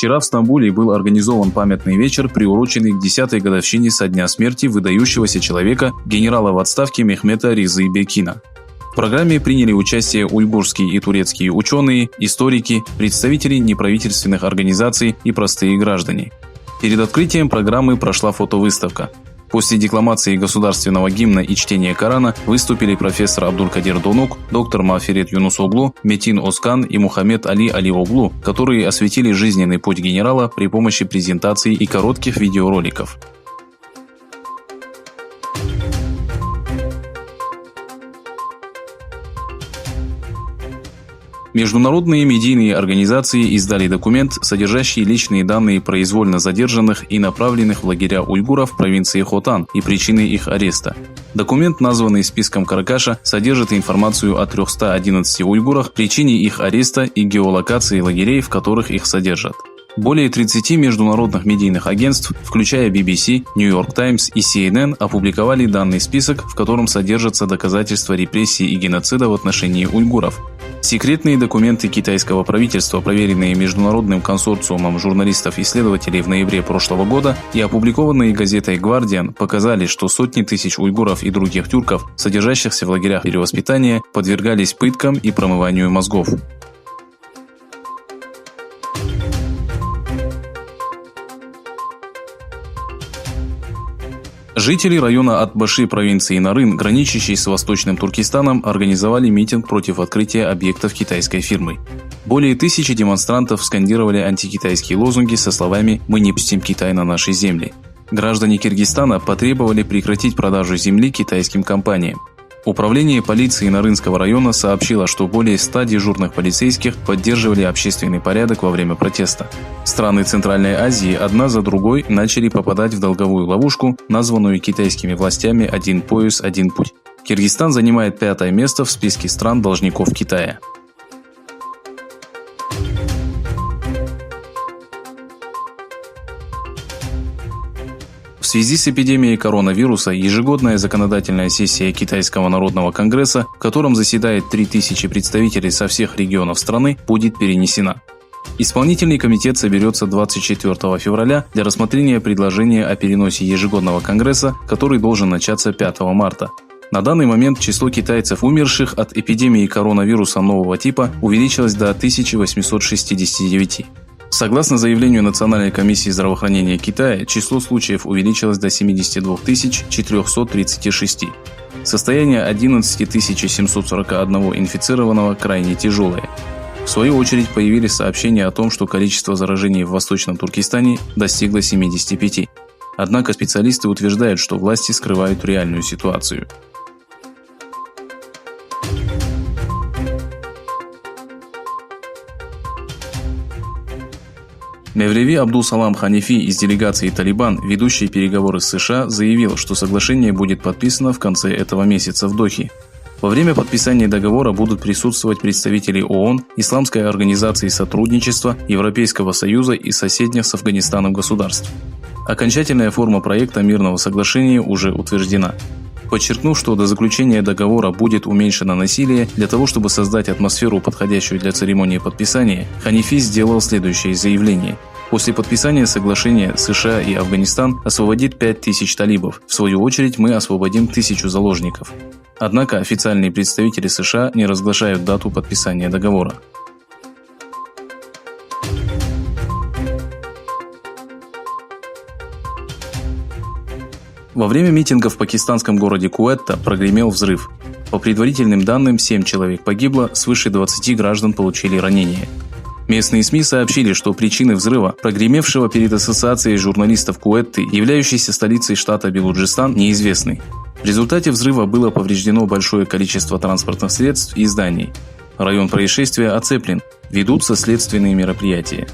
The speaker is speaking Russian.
Вчера в Стамбуле был организован памятный вечер, приуроченный к 10-й годовщине со дня смерти выдающегося человека, генерала в отставке Мехмета Ризы Бекина. В программе приняли участие уйгурские и турецкие ученые, историки, представители неправительственных организаций и простые граждане. Перед открытием программы прошла фотовыставка. После декламации государственного гимна и чтения Корана выступили профессор Абдулкадир Донук, доктор Маферет Юнусоглу, Метин Оскан и Мухаммед Али Алиоглу, которые осветили жизненный путь генерала при помощи презентаций и коротких видеороликов. Международные медийные организации издали документ, содержащий личные данные произвольно задержанных и направленных в лагеря уйгуров в провинции Хотан и причины их ареста. Документ, названный списком Каракаша, содержит информацию о 311 уйгурах, причине их ареста и геолокации лагерей, в которых их содержат. Более 30 международных медийных агентств, включая BBC, New York Times и CNN, опубликовали данный список, в котором содержатся доказательства репрессий и геноцида в отношении уйгуров. Секретные документы китайского правительства, проверенные международным консорциумом журналистов-исследователей в ноябре прошлого года и опубликованные газетой Guardian, показали, что сотни тысяч уйгуров и других тюрков, содержащихся в лагерях перевоспитания, подвергались пыткам и промыванию мозгов. Жители района Атбаши провинции Нарын, граничащей с Восточным Туркестаном, организовали митинг против открытия объектов китайской фирмы. Более 1000 демонстрантов скандировали антикитайские лозунги со словами «Мы не пустим Китай на наши земли». Граждане Киргизстана потребовали прекратить продажу земли китайским компаниям. Управление полиции Нарынского района сообщило, что более 100 дежурных полицейских поддерживали общественный порядок во время протеста. Страны Центральной Азии одна за другой начали попадать в долговую ловушку, названную китайскими властями «Один пояс, один путь». Киргизстан занимает 5-е место в списке стран-должников Китая. В связи с эпидемией коронавируса ежегодная законодательная сессия Китайского народного конгресса, в котором заседает 3000 представителей со всех регионов страны, будет перенесена. Исполнительный комитет соберется 24 февраля для рассмотрения предложения о переносе ежегодного конгресса, который должен начаться 5 марта. На данный момент число китайцев, умерших от эпидемии коронавируса нового типа, увеличилось до 1869. Согласно заявлению Национальной комиссии здравоохранения Китая, число случаев увеличилось до 72 436. Состояние 11 741 инфицированного крайне тяжелое. В свою очередь появились сообщения о том, что количество заражений в Восточном Туркестане достигло 75. Однако специалисты утверждают, что власти скрывают реальную ситуацию. Мевлеви Абдул-Салам Ханифи из делегации «Талибан», ведущий переговоры с США, заявил, что соглашение будет подписано в конце этого месяца в Дохе. Во время подписания договора будут присутствовать представители ООН, Исламской организации сотрудничества, Европейского Союза и соседних с Афганистаном государств. Окончательная форма проекта мирного соглашения уже утверждена. Подчеркнув, что до заключения договора будет уменьшено насилие, для того, чтобы создать атмосферу, подходящую для церемонии подписания, Ханифи сделал следующее заявление. После подписания соглашения США и Афганистан освободит 5000 талибов. В свою очередь мы освободим 1000 заложников. Однако официальные представители США не разглашают дату подписания договора. Во время митинга в пакистанском городе Куэтта прогремел взрыв. По предварительным данным, 7 человек погибло, свыше 20 граждан получили ранения. Местные СМИ сообщили, что причины взрыва, прогремевшего перед Ассоциацией журналистов Куэтты, являющейся столицей штата Белуджистан, неизвестны. В результате взрыва было повреждено большое количество транспортных средств и зданий. Район происшествия оцеплен, ведутся следственные мероприятия.